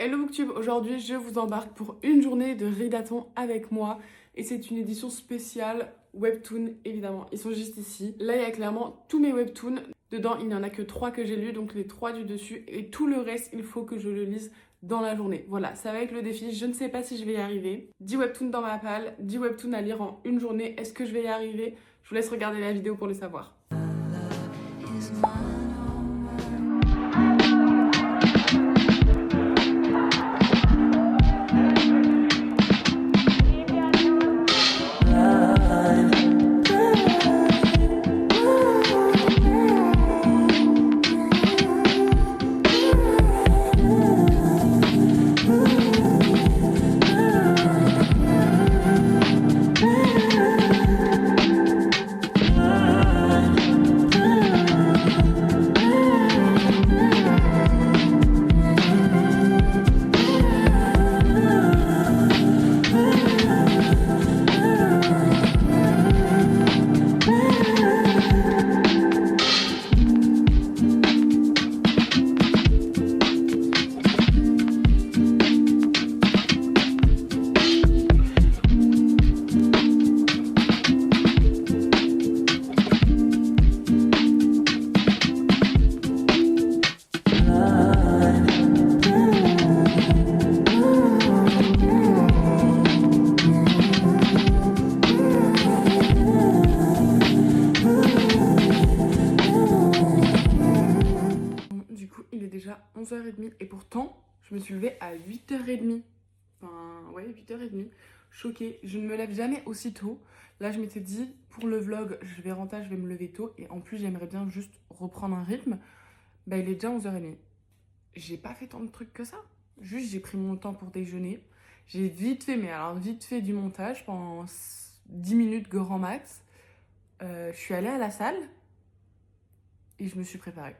Hello Booktube, aujourd'hui je vous embarque pour une journée de readathon avec moi et c'est une édition spéciale webtoon évidemment, ils sont juste ici. Là il y a clairement tous mes webtoons, dedans il n'y en a que 3 que j'ai lus, donc les 3 du dessus et tout le reste il faut que je le lise dans la journée. Voilà, ça va être le défi, je ne sais pas si je vais y arriver. 10 webtoons dans ma palle, 10 webtoons à lire en une journée, est-ce que je vais y arriver? Je vous laisse regarder la vidéo pour le savoir. Il est déjà 11h30 et pourtant je me suis levée à 8h30. Enfin ouais 8h30. Choquée, je ne me lève jamais aussitôt. Là je m'étais dit pour le vlog je vais rentrer, je vais me lever tôt et en plus j'aimerais bien juste reprendre un rythme. Bah il est déjà 11h30. J'ai pas fait tant de trucs que ça. Juste j'ai pris mon temps pour déjeuner. J'ai vite fait, mais alors vite fait du montage pendant 10 minutes grand max. Je suis allée à la salle et je me suis préparée.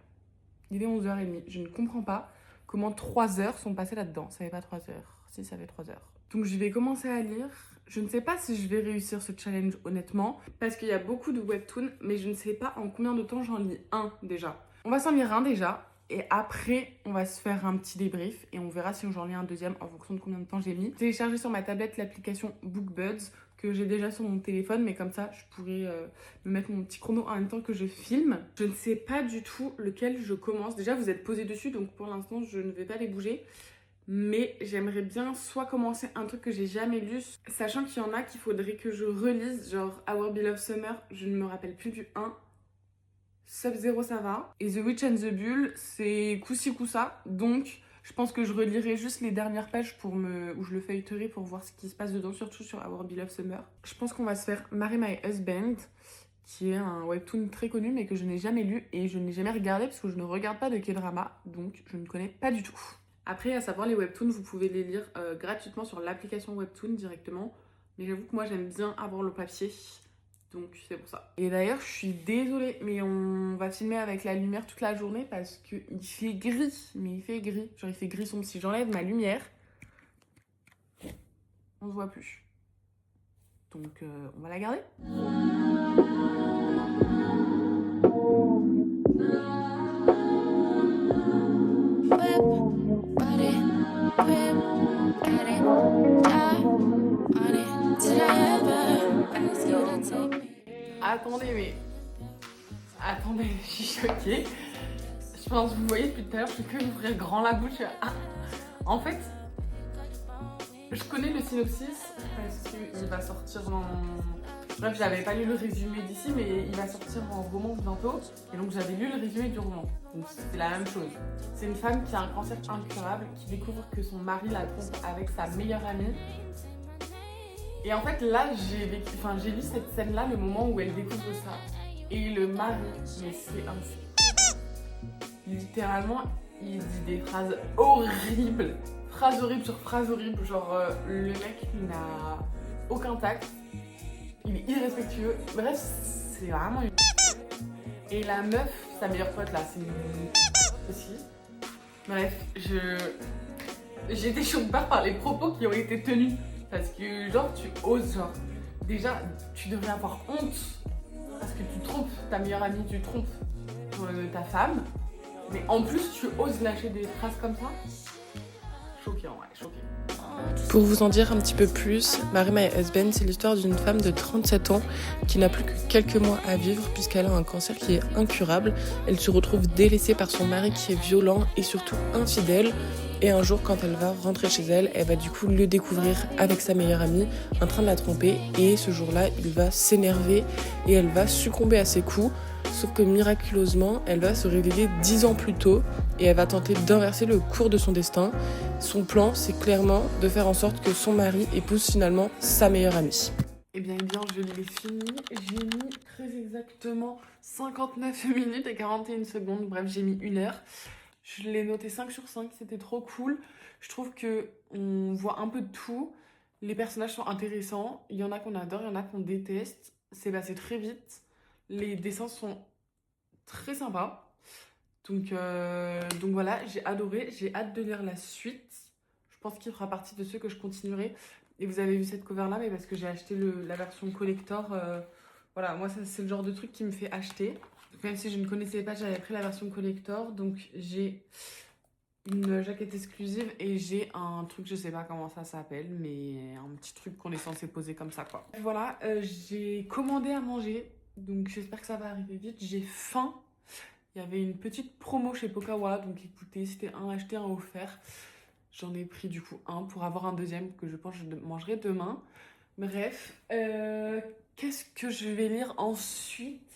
Il est 11h30. Je ne comprends pas comment 3 heures sont passées là-dedans. Ça fait pas 3 heures. Si, ça fait 3 heures. Donc je vais commencer à lire. Je ne sais pas si je vais réussir ce challenge honnêtement. Parce qu'il y a beaucoup de webtoons. Mais je ne sais pas en combien de temps j'en lis un déjà. On va s'en lire un déjà. Et après, on va se faire un petit débrief. Et on verra si j'en lis un deuxième en fonction de combien de temps j'ai mis. J'ai téléchargé sur ma tablette l'application BookBuds. Que j'ai déjà sur mon téléphone, mais comme ça je pourrais me mettre mon petit chrono en même temps que je filme. Je ne sais pas du tout lequel je commence. Déjà vous êtes posé dessus, donc pour l'instant je ne vais pas les bouger. Mais j'aimerais bien soit commencer un truc que j'ai jamais lu, sachant qu'il y en a qu'il faudrait que je relise, genre Our Beloved Summer, je ne me rappelle plus du 1. Sub-Zero ça va. Et The Witch and the Bull, c'est coup-ci coup-ça, donc... Je pense que je relirai juste les dernières pages où je le feuilleterai pour voir ce qui se passe dedans, surtout sur Our Beloved Summer. Je pense qu'on va se faire Marry My Husband, qui est un webtoon très connu mais que je n'ai jamais lu et je n'ai jamais regardé parce que je ne regarde pas de K-drama, donc je ne connais pas du tout. Après, à savoir les webtoons, vous pouvez les lire gratuitement sur l'application Webtoon directement. Mais j'avoue que moi j'aime bien avoir le papier. Donc c'est pour ça. Et d'ailleurs je suis désolée mais on va filmer avec la lumière toute la journée parce qu'il fait gris. Mais il fait gris. Genre il fait gris sombre. Si j'enlève ma lumière, on se voit plus. Donc on va la garder. Attendez, mais... Attendez, je suis choquée. Je pense que vous voyez depuis tout à l'heure, je fais que ouvrir grand la bouche. Ah. En fait, je connais le synopsis parce qu'il va sortir en... Bref, j'avais pas lu le résumé d'ici, mais il va sortir en roman bientôt. Et donc j'avais lu le résumé du roman. Donc c'est la même chose. C'est une femme qui a un cancer incurable, qui découvre que son mari la trompe avec sa meilleure amie. Et en fait là j'ai lu cette scène là, le moment où elle découvre ça. Et le mari, mais c'est un... Littéralement, il dit des phrases horribles. Phrases horribles sur phrases horribles. Genre le mec n'a aucun tact. Il est irrespectueux. Bref, c'est vraiment une... Et la meuf, sa meilleure pote là, c'est une... aussi. Bref, j'ai été choquée par les propos qui ont été tenus. Parce que genre tu oses, genre déjà tu devrais avoir honte parce que tu trompes ta meilleure amie, tu trompes ta femme, mais en plus tu oses lâcher des phrases comme ça. Choquée en vrai, choquée. Pour vous en dire un petit peu plus, Marry My Husband, c'est l'histoire d'une femme de 37 ans qui n'a plus que quelques mois à vivre puisqu'elle a un cancer qui est incurable. Elle se retrouve délaissée par son mari qui est violent et surtout infidèle. Et un jour, quand elle va rentrer chez elle, elle va du coup le découvrir avec sa meilleure amie en train de la tromper. Et ce jour-là, il va s'énerver et elle va succomber à ses coups. Sauf que miraculeusement, elle va se réveiller 10 ans plus tôt et elle va tenter d'inverser le cours de son destin. Son plan, c'est clairement de faire en sorte que son mari épouse finalement sa meilleure amie. Eh bien, je l'ai fini. J'ai mis très exactement 59 minutes et 41 secondes. Bref, j'ai mis 1 heure. Je l'ai noté 5 sur 5, c'était trop cool. Je trouve qu'on voit un peu de tout. Les personnages sont intéressants. Il y en a qu'on adore, il y en a qu'on déteste. C'est passé très vite. Les dessins sont très sympas. Donc voilà, j'ai adoré. J'ai hâte de lire la suite. Je pense qu'il fera partie de ceux que je continuerai. Et vous avez vu cette cover là, mais parce que j'ai acheté la version collector. Voilà, moi c'est le genre de truc qui me fait acheter. Même si je ne connaissais pas, j'avais pris la version collector. Donc j'ai une jaquette exclusive et j'ai un truc, je sais pas comment ça s'appelle, mais un petit truc qu'on est censé poser comme ça quoi. Voilà, j'ai commandé à manger. Donc j'espère que ça va arriver vite. J'ai faim. Il y avait une petite promo chez Pokawa. Donc écoutez, c'était un acheté, un offert. J'en ai pris du coup un pour avoir un deuxième que je pense que je mangerai demain. Bref, qu'est-ce que je vais lire ensuite?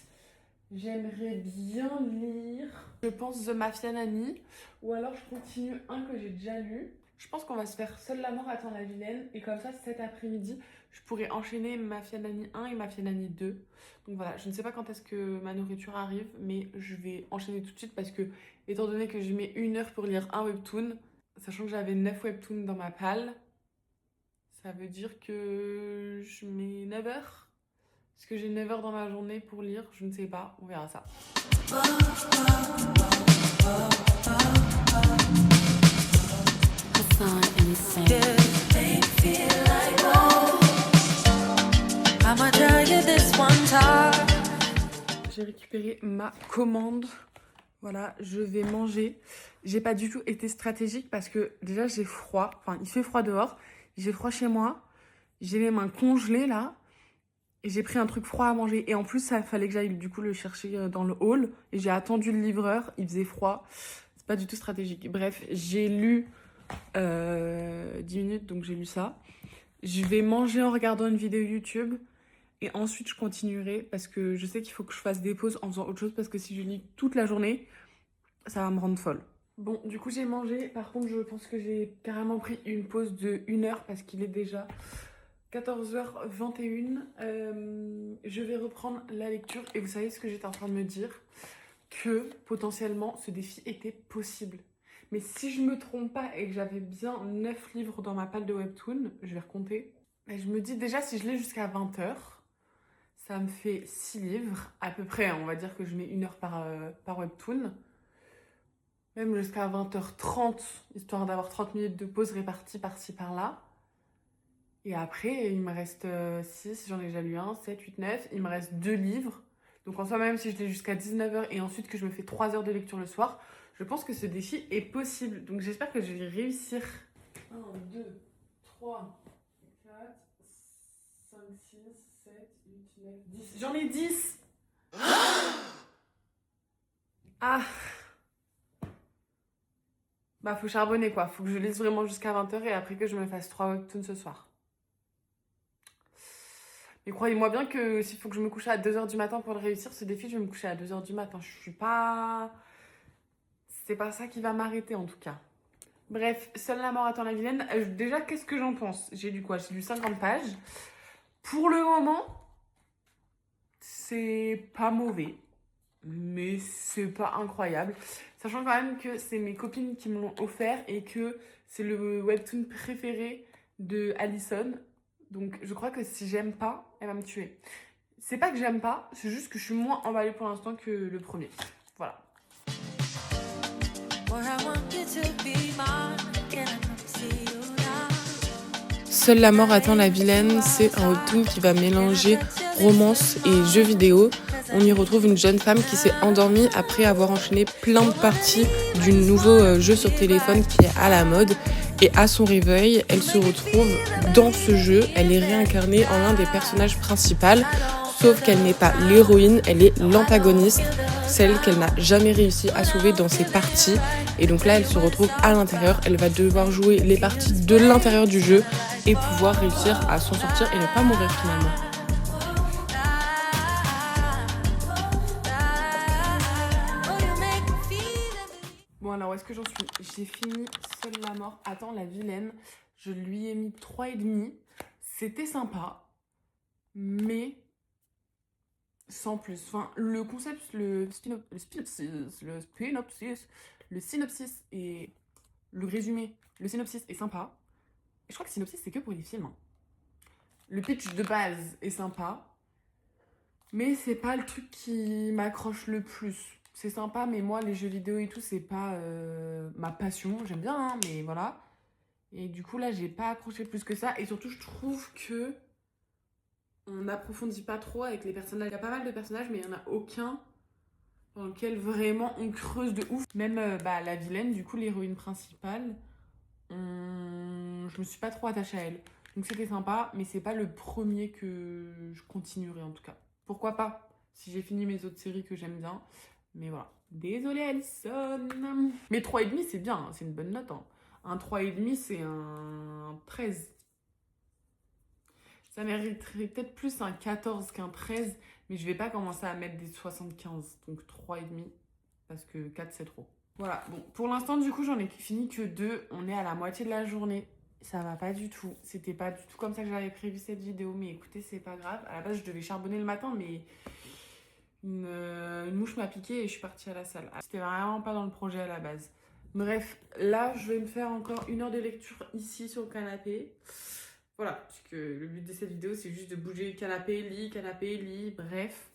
J'aimerais bien lire, je pense, The Mafia Nanny. Ou alors je continue un que j'ai déjà lu. Je pense qu'on va se faire Seule la mort attend la vilaine. Et comme ça, cet après-midi, je pourrais enchaîner Mafia Nanny 1 et Mafia Nanny 2. Donc voilà, je ne sais pas quand est-ce que ma nourriture arrive, mais je vais enchaîner tout de suite parce que, étant donné que je mets 1 heure pour lire un webtoon, sachant que j'avais 9 webtoons dans ma palle, ça veut dire que je mets 9 heures. Est-ce que j'ai 9 heures dans ma journée pour lire? Je ne sais pas, on verra ça. J'ai récupéré ma commande. Voilà, je vais manger. J'ai pas du tout été stratégique parce que déjà j'ai froid. Enfin, il fait froid dehors. J'ai froid chez moi. J'ai les mains congelées là. Et j'ai pris un truc froid à manger. Et en plus, ça fallait que j'aille du coup le chercher dans le hall. Et j'ai attendu le livreur. Il faisait froid. C'est pas du tout stratégique. Bref, j'ai lu 10 minutes, donc j'ai lu ça. Je vais manger en regardant une vidéo YouTube. Et ensuite, je continuerai parce que je sais qu'il faut que je fasse des pauses en faisant autre chose. Parce que si je lis toute la journée, ça va me rendre folle. Bon, du coup, j'ai mangé. Par contre, je pense que j'ai carrément pris une pause de 1 heure parce qu'il est déjà 14h21. Je vais reprendre la lecture. Et vous savez ce que j'étais en train de me dire? Que potentiellement, ce défi était possible. Mais si je me trompe pas et que j'avais bien 9 livres dans ma palle de webtoon, je vais recompter. Et je me dis déjà, si je lis jusqu'à 20h, ça me fait 6 livres. À peu près, on va dire que je mets 1 heure par webtoon. Même jusqu'à 20h30, histoire d'avoir 30 minutes de pause réparties par-ci, par-là. Et après, il me reste 6, j'en ai déjà lu 1, 7, 8, 9. Il me reste 2 livres. Donc en soi, même si je lis jusqu'à 19h et ensuite que je me fais 3 heures de lecture le soir, je pense que ce défi est possible. Donc j'espère que je vais réussir. 1, 2, 3, 4, 5, 6, 7, 8, 9, 10. J'en ai 10. Ah. Bah faut charbonner quoi. Faut que je lise vraiment jusqu'à 20h et après que je me fasse 3 webtoons ce soir. Mais croyez-moi bien que s'il faut que je me couche à 2h du matin pour le réussir, ce défi, je vais me coucher à 2h du matin. Je suis pas... C'est pas ça qui va m'arrêter en tout cas. Bref, Seule la mort attend la vilaine. Déjà, qu'est-ce que j'en pense? J'ai lu quoi? J'ai lu 50 pages. Pour le moment, c'est pas mauvais. Mais c'est pas incroyable. Sachant quand même que c'est mes copines qui me l'ont offert et que c'est le webtoon préféré de Alison. Donc je crois que si j'aime pas, elle va me tuer. C'est pas que j'aime pas, c'est juste que je suis moins emballée pour l'instant que le premier. Voilà. Seule la mort attend la vilaine, c'est un webtoon qui va mélanger romance et jeux vidéo. On y retrouve une jeune femme qui s'est endormie après avoir enchaîné plein de parties du nouveau jeu sur téléphone qui est à la mode. Et à son réveil, elle se retrouve dans ce jeu. Elle est réincarnée en l'un des personnages principaux. Sauf qu'elle n'est pas l'héroïne, elle est l'antagoniste, celle qu'elle n'a jamais réussi à sauver dans ses parties. Et donc là, elle se retrouve à l'intérieur. Elle va devoir jouer les parties de l'intérieur du jeu et pouvoir réussir à s'en sortir et ne pas mourir finalement. Bon alors, où est-ce que j'en suis? J'ai fini Seule la mort. Attends, la vilaine, je lui ai mis 3,5. C'était sympa, mais sans plus. Enfin, le concept, le synopsis et le résumé, le synopsis est sympa. Je crois que le synopsis, c'est que pour les films, hein. Le pitch de base est sympa, mais c'est pas le truc qui m'accroche le plus. C'est sympa, mais moi, les jeux vidéo et tout, c'est pas ma passion. J'aime bien, hein, mais voilà. Et du coup, là, j'ai pas accroché plus que ça. Et surtout, je trouve que on n'approfondit pas trop avec les personnages. Il y a pas mal de personnages, mais il n'y en a aucun dans lequel vraiment on creuse de ouf. Même la vilaine, du coup, l'héroïne principale, je me suis pas trop attachée à elle. Donc c'était sympa, mais c'est pas le premier que je continuerai en tout cas. Pourquoi pas, si j'ai fini mes autres séries que j'aime bien. Mais voilà. Désolée Alison. Mais 3,5 c'est bien, hein, c'est une bonne note. Hein. Un 3,5 c'est un 13. Ça mériterait peut-être plus un 14 qu'un 13, mais je vais pas commencer à mettre des 75. Donc 3,5, parce que 4 c'est trop. Voilà, bon, pour l'instant du coup j'en ai fini que 2. On est à la moitié de la journée. Ça va pas du tout. C'était pas du tout comme ça que j'avais prévu cette vidéo, mais écoutez, c'est pas grave. À la base, je devais charbonner le matin, mais une mouche m'a piqué et je suis partie à la salle. C'était vraiment pas dans le projet à la base. Bref, là, je vais me faire encore 1 heure de lecture ici sur le canapé. Voilà, puisque le but de cette vidéo, c'est juste de bouger canapé, lit, bref.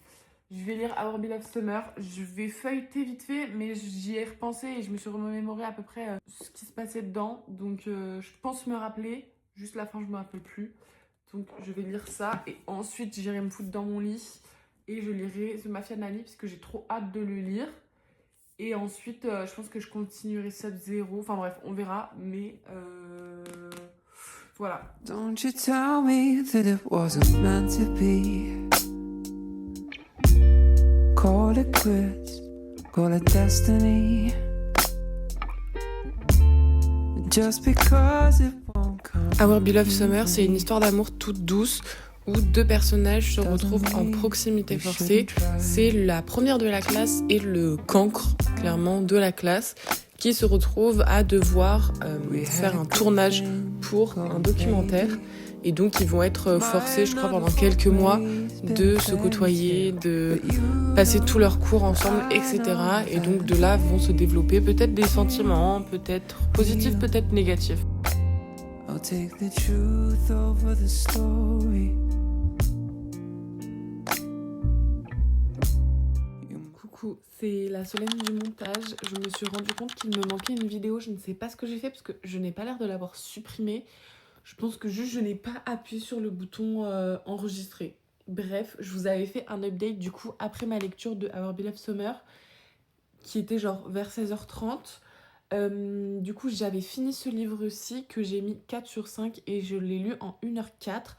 Je vais lire Our Beloved Summer. Je vais feuilleter vite fait, mais j'y ai repensé et je me suis remémoré à peu près ce qui se passait dedans. Donc, je pense me rappeler. Juste la fin, je me rappelle plus. Donc, je vais lire ça et ensuite, j'irai me foutre dans mon lit et je lirai The Mafia de Nanny parce que j'ai trop hâte de le lire. Et ensuite, je pense que je continuerai Sub-Zero. Enfin bref, on verra. Mais voilà. Don't you tell me that it wasn't meant to be. Call it quits, call it destiny. Just because it won't come. Our Beloved Summer, c'est une histoire d'amour toute douce où 2 personnages se retrouvent en proximité forcée. C'est la première de la classe et le cancre, clairement, de la classe, qui se retrouvent à devoir faire un tournage pour un documentaire. Et donc, ils vont être forcés, je crois, pendant quelques mois, de se côtoyer, de passer tous leurs cours ensemble, etc. Et donc, de là vont se développer peut-être des sentiments, peut-être positifs, peut-être négatifs. I'll take the truth over the story. Coucou, c'est la Solène du montage. Je me suis rendu compte qu'il me manquait une vidéo. Je ne sais pas ce que j'ai fait parce que je n'ai pas l'air de l'avoir supprimée. Je pense que juste je n'ai pas appuyé sur le bouton enregistrer. Bref, je vous avais fait un update du coup après ma lecture de Our Beloved Summer qui était genre vers 16h30. Du coup, j'avais fini ce livre-ci que j'ai mis 4 sur 5 et je l'ai lu en 1h04.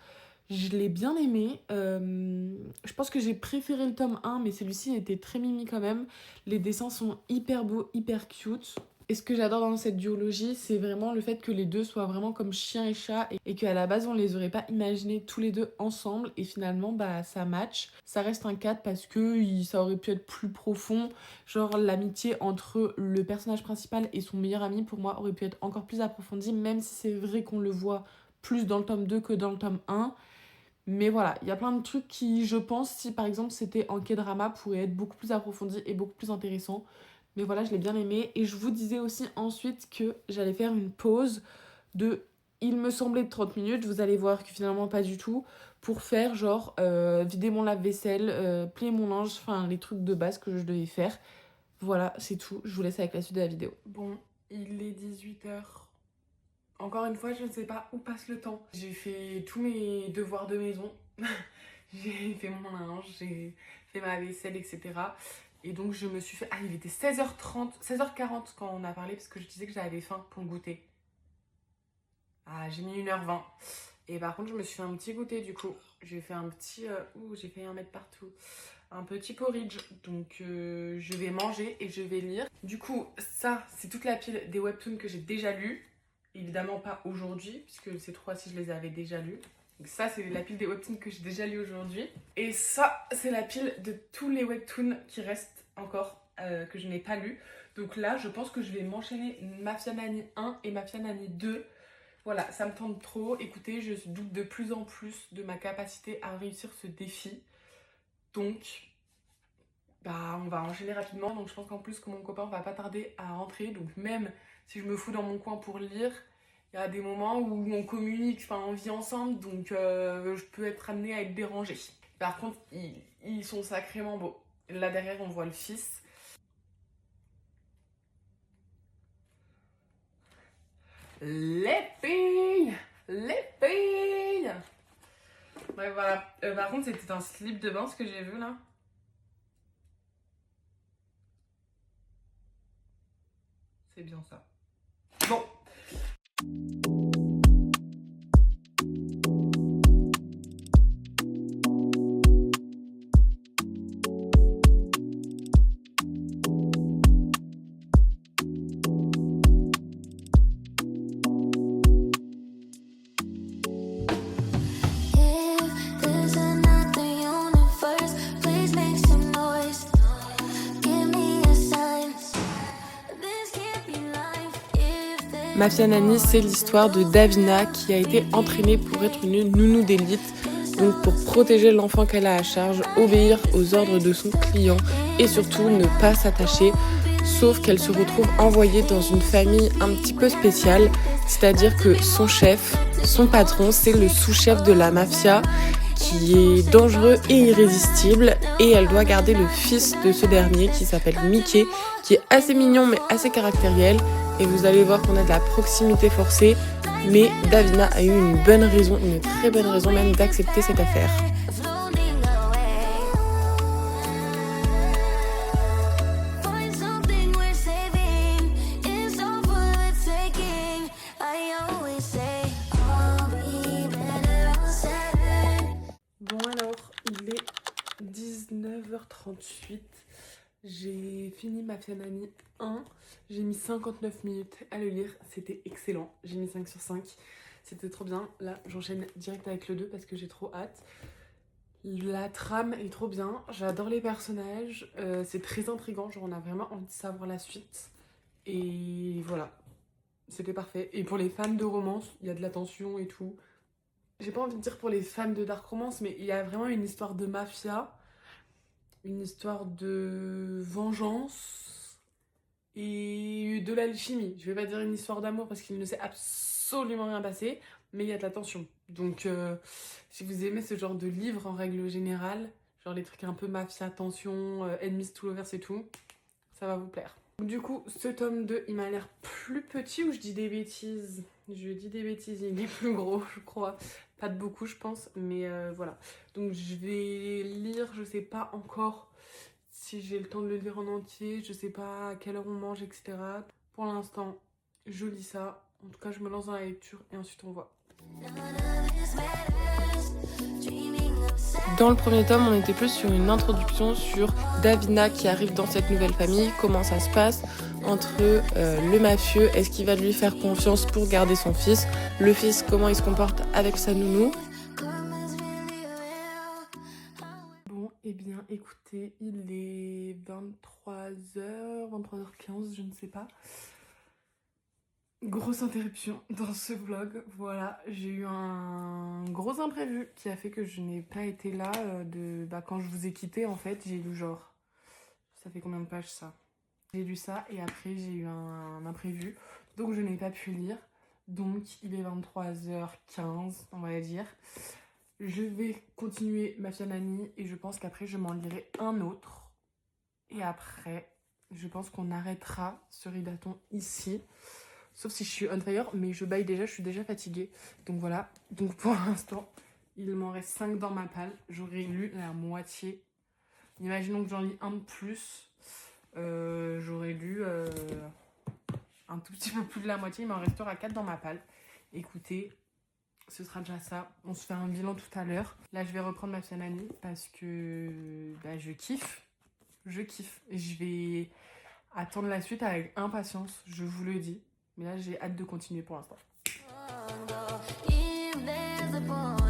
Je l'ai bien aimé. Je pense que j'ai préféré le tome 1, mais celui-ci était très mimi quand même. Les dessins sont hyper beaux, hyper cute. Et ce que j'adore dans cette duologie, c'est vraiment le fait que les deux soient vraiment comme chien et chat et qu'à la base, on les aurait pas imaginés tous les deux ensemble et finalement, ça match. Ça reste un 4 parce que ça aurait pu être plus profond. Genre, l'amitié entre le personnage principal et son meilleur ami, pour moi, aurait pu être encore plus approfondie, même si c'est vrai qu'on le voit plus dans le tome 2 que dans le tome 1. Mais voilà, il y a plein de trucs qui, je pense, si par exemple c'était en K-drama, pourraient être beaucoup plus approfondis et beaucoup plus intéressants. Mais voilà, je l'ai bien aimé. Et je vous disais aussi ensuite que j'allais faire une pause de, il me semblait, de 30 minutes. Vous allez voir que finalement pas du tout. Pour faire genre vider mon lave-vaisselle, plier mon linge, enfin les trucs de base que je devais faire. Voilà, c'est tout. Je vous laisse avec la suite de la vidéo. Bon, il est 18h. Encore une fois, je ne sais pas où passe le temps. J'ai fait tous mes devoirs de maison. J'ai fait mon linge, j'ai fait ma vaisselle, etc. Et donc je me suis fait... Ah, il était 16h30, 16h40 quand on a parlé parce que je disais que j'avais faim pour le goûter. Ah, j'ai mis 1h20. Et par contre, je me suis fait un petit goûter du coup. J'ai fait un petit... j'ai failli en mettre partout. Un petit porridge. Donc, je vais manger et je vais lire. Du coup, ça, c'est toute la pile des webtoons que j'ai déjà lus. Évidemment pas aujourd'hui, puisque ces trois-ci, je les avais déjà lus. Donc ça, c'est la pile des webtoons que j'ai déjà lus aujourd'hui. Et ça, c'est la pile de tous les webtoons qui restent encore, que je n'ai pas lus. Donc là, je pense que je vais m'enchaîner Mafia Nanny 1 et Mafia Nanny 2. Voilà, ça me tente trop. Écoutez, je doute de plus en plus de ma capacité à réussir ce défi. Donc, bah, on va enchaîner rapidement. Donc, je pense qu'en plus que mon copain va pas tarder à rentrer. Donc, même si je me fous dans mon coin pour lire, il y a des moments où on communique, enfin, on vit ensemble. Donc, je peux être amenée à être dérangée. Par contre, ils sont sacrément beaux. Là, derrière, on voit le fils. Les filles! Les filles! Ouais, voilà. Par contre, c'était un slip de bain, ce que j'ai vu, là. C'est bien ça. Bon. Mafia Nanny, c'est l'histoire de Davina qui a été entraînée pour être une nounou d'élite, donc pour protéger l'enfant qu'elle a à charge, obéir aux ordres de son client et surtout ne pas s'attacher, sauf qu'elle se retrouve envoyée dans une famille un petit peu spéciale, c'est-à-dire que son chef, son patron, c'est le sous-chef de la mafia qui est dangereux et irrésistible et elle doit garder le fils de ce dernier qui s'appelle Mickey, qui est assez mignon mais assez caractériel. Et vous allez voir qu'on a de la proximité forcée, mais Davina a eu une bonne raison, une très bonne raison même d'accepter cette affaire. Bon alors, il est 19h38. J'ai fini Mafia Nanny 1. J'ai mis 59 minutes à le lire. C'était excellent. J'ai mis 5 sur 5. C'était trop bien. Là, j'enchaîne direct avec le 2 parce que j'ai trop hâte. La trame est trop bien. J'adore les personnages. C'est très intriguant. Genre, on a vraiment envie de savoir la suite. Et voilà. C'était parfait. Et pour les fans de romance, il y a de la tension et tout. J'ai pas envie de dire pour les fans de dark romance, mais il y a vraiment une histoire de mafia. Une histoire de vengeance et de l'alchimie. Je vais pas dire une histoire d'amour parce qu'il ne s'est absolument rien passé, mais il y a de la tension. Donc, si vous aimez ce genre de livre en règle générale, genre les trucs un peu mafia, tension, enemies to lovers et tout, ça va vous plaire. Du coup, ce tome 2, il m'a l'air plus petit ou je dis des bêtises? Je dis des bêtises, il est plus gros, je crois. Pas de beaucoup, je pense, mais voilà. Donc, je vais lire, je sais pas encore si j'ai le temps de le lire en entier, je sais pas à quelle heure on mange, etc. Pour l'instant, je lis ça. En tout cas, je me lance dans la lecture et ensuite on voit. Dans le premier tome, on était plus sur une introduction sur Davina qui arrive dans cette nouvelle famille, comment ça se passe entre le mafieux, est-ce qu'il va lui faire confiance pour garder son fils, le fils, comment il se comporte avec sa nounou. Bon, et bien écoutez, il est 23h, 23h15, je ne sais pas. Grosse interruption dans ce vlog, voilà, j'ai eu un gros imprévu qui a fait que je n'ai pas été là quand je vous ai quitté en fait, j'ai lu genre, ça fait combien de pages ça? J'ai lu ça et après j'ai eu un imprévu, donc je n'ai pas pu lire, donc il est 23h15 on va dire. Je vais continuer Mafia Nanny et je pense qu'après je m'en lirai un autre. Et après, je pense qu'on arrêtera ce ridaton ici. Sauf si je suis on fire, mais je baille déjà, je suis déjà fatiguée. Donc voilà, donc pour l'instant, il m'en reste 5 dans ma palle. J'aurais lu la moitié. Imaginons que j'en lis un de plus. J'aurais lu un tout petit peu plus de la moitié. Il m'en restera 4 dans ma palle. Écoutez, ce sera déjà ça. On se fait un bilan tout à l'heure. Là, je vais reprendre ma Fianani parce que je kiffe. Je kiffe. Et je vais attendre la suite avec impatience, je vous le dis. Mais là, j'ai hâte de continuer pour l'instant.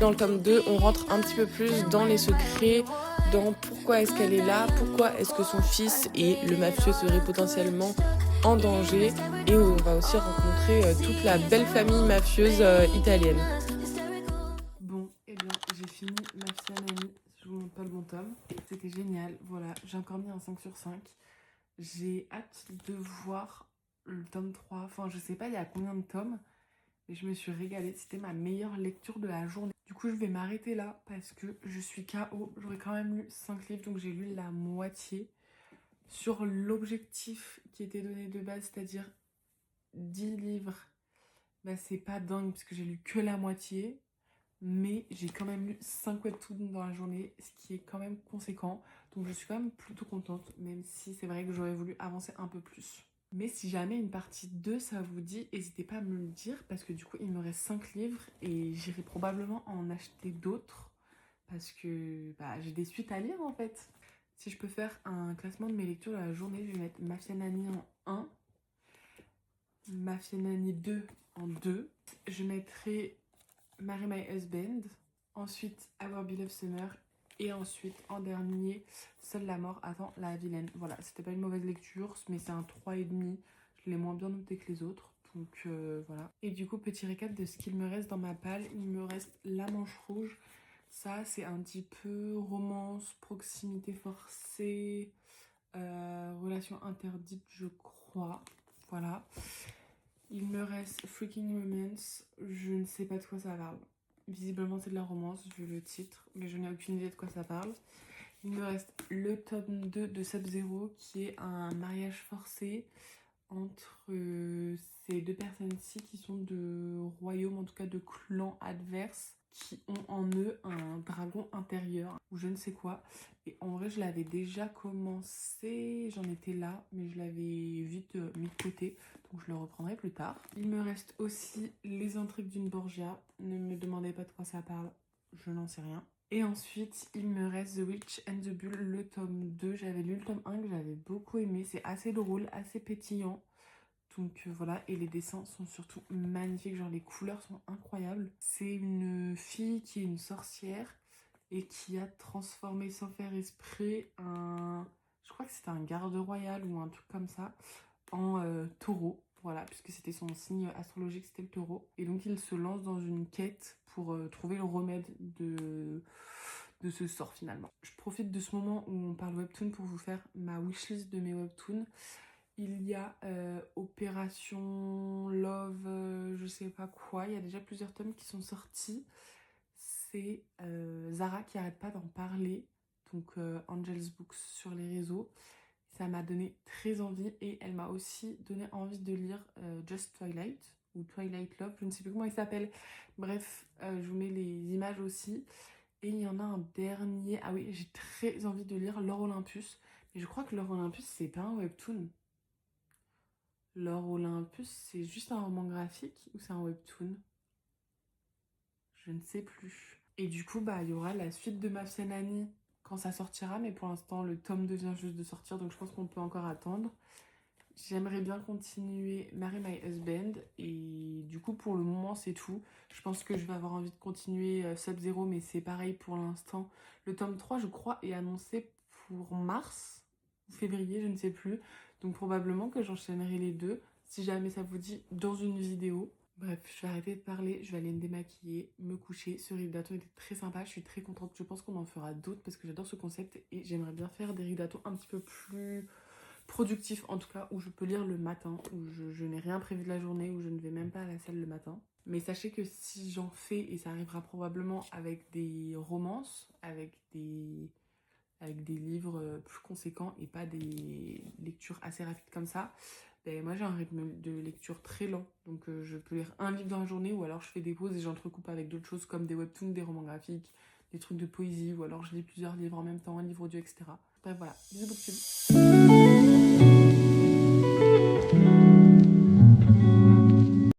Dans le tome 2, on rentre un petit peu plus dans les secrets, dans pourquoi est-ce qu'elle est là, pourquoi est-ce que son fils et le mafieux seraient potentiellement en danger. Et on va aussi rencontrer toute la belle famille mafieuse italienne. Bon, et bien, j'ai fini ma Fianani. Je vous montre pas le bon tome. C'était génial. Voilà, j'ai encore mis un 5 sur 5. J'ai hâte de voir le tome 3. Enfin, je sais pas il y a combien de tomes. Et je me suis régalée, c'était ma meilleure lecture de la journée. Du coup, je vais m'arrêter là parce que je suis KO. J'aurais quand même lu 5 livres, donc j'ai lu la moitié. Sur l'objectif qui était donné de base, c'est-à-dire 10 livres, c'est pas dingue parce que j'ai lu que la moitié. Mais j'ai quand même lu 5 webtoons dans la journée, ce qui est quand même conséquent. Donc je suis quand même plutôt contente, même si c'est vrai que j'aurais voulu avancer un peu plus. Mais si jamais une partie 2 ça vous dit, n'hésitez pas à me le dire parce que du coup il me reste 5 livres et j'irai probablement en acheter d'autres parce que j'ai des suites à lire en fait. Si je peux faire un classement de mes lectures de la journée, je vais mettre Ma Fianani en 1, Ma Fianani 2 en 2, je mettrai Marry My Husband, ensuite Our Beloved Summer et ensuite en dernier Seule la mort attend la vilaine. Voilà, c'était pas une mauvaise lecture mais c'est un 3,5, je l'ai moins bien noté que les autres, donc voilà. Et du coup petit récap de ce qu'il me reste dans ma palle, il me reste La Manche Rouge. Ça c'est un petit peu romance, proximité forcée, relation interdite je crois, voilà. Il me reste Freaking Romance, je ne sais pas de quoi ça parle. Visiblement c'est de la romance vu le titre, mais je n'ai aucune idée de quoi ça parle. Il me reste le tome 2 de Sub-Zero qui est un mariage forcé entre ces deux personnes-ci qui sont de royaumes, en tout cas de clans adverses, qui ont en eux un dragon intérieur ou je ne sais quoi. Et en vrai je l'avais déjà commencé, j'en étais là, mais je l'avais vite mis de côté, donc je le reprendrai plus tard. Il me reste aussi Les Intrigues d'une Borgia, ne me demandez pas de quoi ça parle, je n'en sais rien. Et ensuite, il me reste The Witch and the Bull, le tome 2. J'avais lu le tome 1 que j'avais beaucoup aimé. C'est assez drôle, assez pétillant. Donc voilà, et les dessins sont surtout magnifiques. Genre les couleurs sont incroyables. C'est une fille qui est une sorcière et qui a transformé sans faire exprès je crois que c'était un garde royal ou un truc comme ça, en taureau. Voilà, puisque c'était son signe astrologique, c'était le taureau. Et donc il se lance dans une quête pour trouver le remède de ce sort finalement. Je profite de ce moment où on parle webtoon pour vous faire ma wishlist de mes webtoons. Il y a Opération Love, je sais pas quoi, il y a déjà plusieurs tomes qui sont sortis. C'est Zara qui arrête pas d'en parler, donc Angel's Books sur les réseaux. Ça m'a donné très envie et elle m'a aussi donné envie de lire Just Twilight ou Twilight Love, je ne sais plus comment il s'appelle. Bref, je vous mets les images aussi. Et il y en a un dernier, ah oui, j'ai très envie de lire L'Or Olympus. Mais je crois que L'Or Olympus, c'est pas un webtoon. L'Or Olympus, c'est juste un roman graphique ou c'est un webtoon? Je ne sais plus. Et du coup, il y aura la suite de Ma Fianani quand ça sortira, mais pour l'instant, le tome 2 vient juste de sortir, donc je pense qu'on peut encore attendre. J'aimerais bien continuer Marry My Husband, et du coup, pour le moment, c'est tout. Je pense que je vais avoir envie de continuer Sub-Zero, mais c'est pareil pour l'instant. Le tome 3, je crois, est annoncé pour mars ou février, je ne sais plus. Donc probablement que j'enchaînerai les deux, si jamais ça vous dit, dans une vidéo. Bref, je vais arrêter de parler, je vais aller me démaquiller, me coucher. Ce ridato était très sympa, je suis très contente. Je pense qu'on en fera d'autres parce que j'adore ce concept et j'aimerais bien faire des ridatos un petit peu plus productifs, en tout cas, où je peux lire le matin, où je n'ai rien prévu de la journée, où je ne vais même pas à la salle le matin. Mais sachez que si j'en fais, et ça arrivera probablement avec des romances, avec des livres plus conséquents et pas des lectures assez rapides comme ça, moi j'ai un rythme de lecture très lent, donc je peux lire un livre dans la journée ou alors je fais des pauses et j'entrecoupe avec d'autres choses comme des webtoons, des romans graphiques, des trucs de poésie ou alors je lis plusieurs livres en même temps, un livre audio, etc. Bref voilà, bisous BookTube.